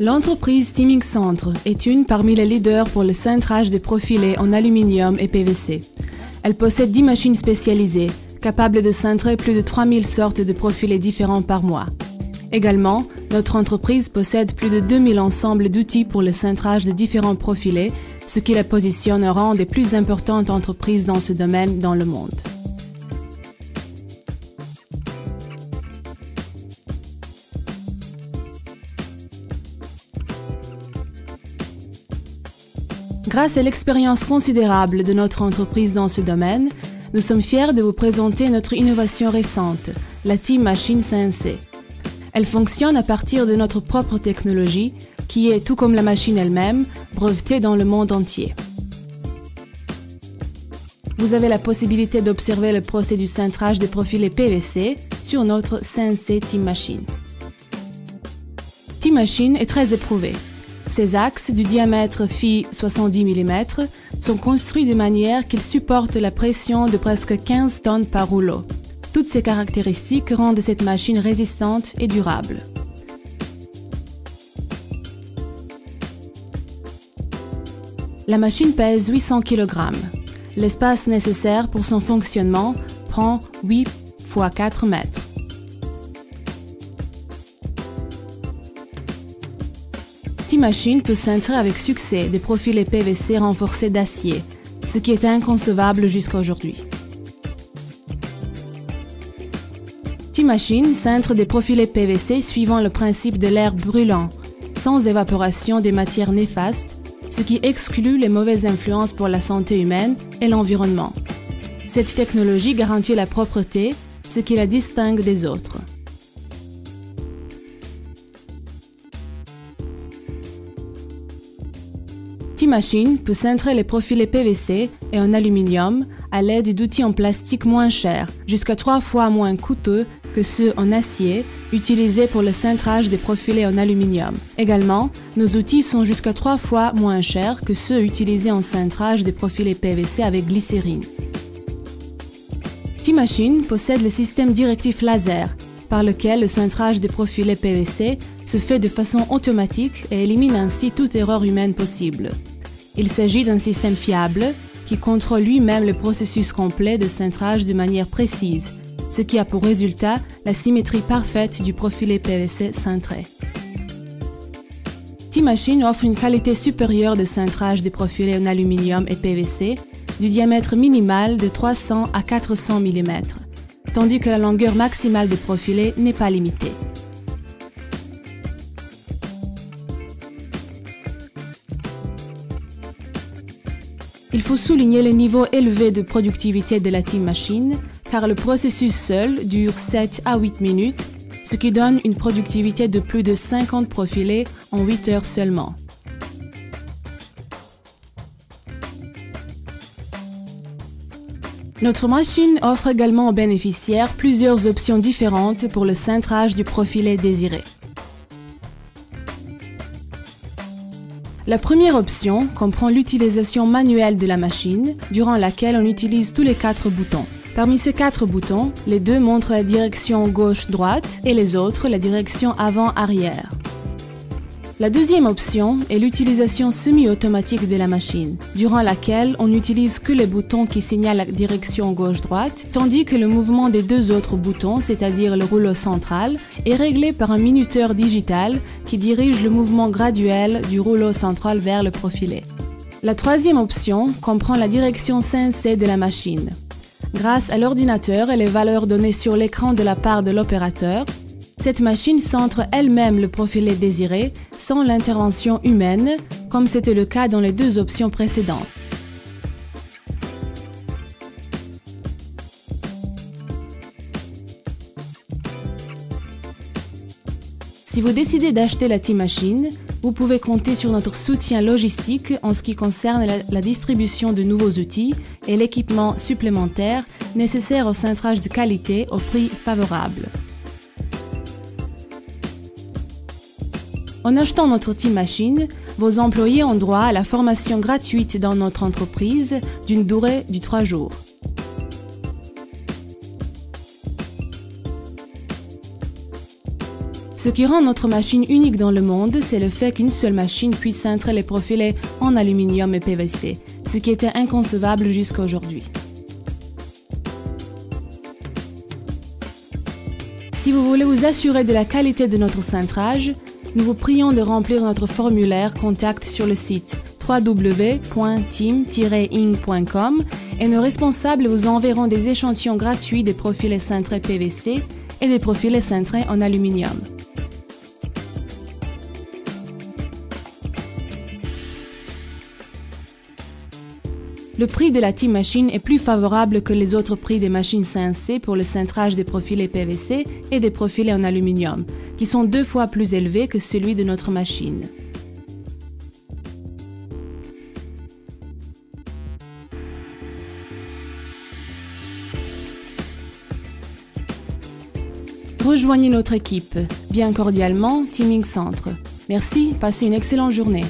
L'entreprise Teaming Centre est une parmi les leaders pour le cintrage des profilés en aluminium et PVC. Elle possède 10 machines spécialisées, capables de cintrer plus de 3000 sortes de profilés différents par mois. Également, notre entreprise possède plus de 2000 ensembles d'outils pour le cintrage de différents profilés, ce qui la positionne au rang des plus importantes entreprises dans ce domaine dans le monde. Grâce à l'expérience considérable de notre entreprise dans ce domaine, nous sommes fiers de vous présenter notre innovation récente, la Team Machine CNC. Elle fonctionne à partir de notre propre technologie, qui est, tout comme la machine elle-même, brevetée dans le monde entier. Vous avez la possibilité d'observer le procès du cintrage des profilés PVC sur notre CNC Team Machine. Team Machine est très éprouvée. Ses axes du diamètre phi 70 mm sont construits de manière qu'ils supportent la pression de presque 15 tonnes par rouleau. Toutes ces caractéristiques rendent cette machine résistante et durable. La machine pèse 800 kg. L'espace nécessaire pour son fonctionnement prend 8 x 4 mètres. Team Machine peut cintrer avec succès des profilés PVC renforcés d'acier, ce qui est inconcevable jusqu'à aujourd'hui. Team Machine cintre des profilés PVC suivant le principe de l'air brûlant, sans évaporation des matières néfastes, ce qui exclut les mauvaises influences pour la santé humaine et l'environnement. Cette technologie garantit la propreté, ce qui la distingue des autres. Team Machine peut cintrer les profilés PVC et en aluminium à l'aide d'outils en plastique moins chers, jusqu'à 3 fois moins coûteux que ceux en acier utilisés pour le cintrage des profilés en aluminium. Également, nos outils sont jusqu'à 3 fois moins chers que ceux utilisés en cintrage des profilés PVC avec glycérine. Team Machine possède le système directif laser, par lequel le cintrage des profilés PVC se fait de façon automatique et élimine ainsi toute erreur humaine possible. Il s'agit d'un système fiable qui contrôle lui-même le processus complet de cintrage de manière précise, ce qui a pour résultat la symétrie parfaite du profilé PVC cintré. Team Machine offre une qualité supérieure de cintrage des profilés en aluminium et PVC du diamètre minimal de 300 à 400 mm, tandis que la longueur maximale des profilés n'est pas limitée. Il faut souligner le niveau élevé de productivité de la Team Machine, car le processus seul dure 7 à 8 minutes, ce qui donne une productivité de plus de 50 profilés en 8 heures seulement. Notre machine offre également aux bénéficiaires plusieurs options différentes pour le cintrage du profilé désiré. La première option comprend l'utilisation manuelle de la machine, durant laquelle on utilise tous les 4 boutons. Parmi ces 4 boutons, les 2 montrent la direction gauche-droite et les autres la direction avant-arrière. La deuxième option est l'utilisation semi-automatique de la machine, durant laquelle on n'utilise que les boutons qui signalent la direction gauche-droite, tandis que le mouvement des 2 autres boutons, c'est-à-dire le rouleau central, est réglé par un minuteur digital qui dirige le mouvement graduel du rouleau central vers le profilé. La troisième option comprend la direction CNC de la machine. Grâce à l'ordinateur et les valeurs données sur l'écran de la part de l'opérateur, cette machine centre elle-même le profilé désiré sans l'intervention humaine, comme c'était le cas dans les 2 options précédentes. Si vous décidez d'acheter la Team Machine, vous pouvez compter sur notre soutien logistique en ce qui concerne la distribution de nouveaux outils et l'équipement supplémentaire nécessaire au cintrage de qualité au prix favorable. En achetant notre Team Machine, vos employés ont droit à la formation gratuite dans notre entreprise d'une durée de 3 jours. Ce qui rend notre machine unique dans le monde, c'est le fait qu'une seule machine puisse cintrer les profilés en aluminium et PVC, ce qui était inconcevable jusqu'à aujourd'hui. Si vous voulez vous assurer de la qualité de notre cintrage, nous vous prions de remplir notre formulaire contact sur le site www.team-ing.com et nos responsables vous enverront des échantillons gratuits des profilés cintrés PVC et des profilés cintrés en aluminium. Le prix de la Team Machine est plus favorable que les autres prix des machines CNC pour le cintrage des profilés PVC et des profilés en aluminium, qui sont 2 fois plus élevés que celui de notre machine. Rejoignez notre équipe. Bien cordialement, Teaming Centre. Merci, passez une excellente journée.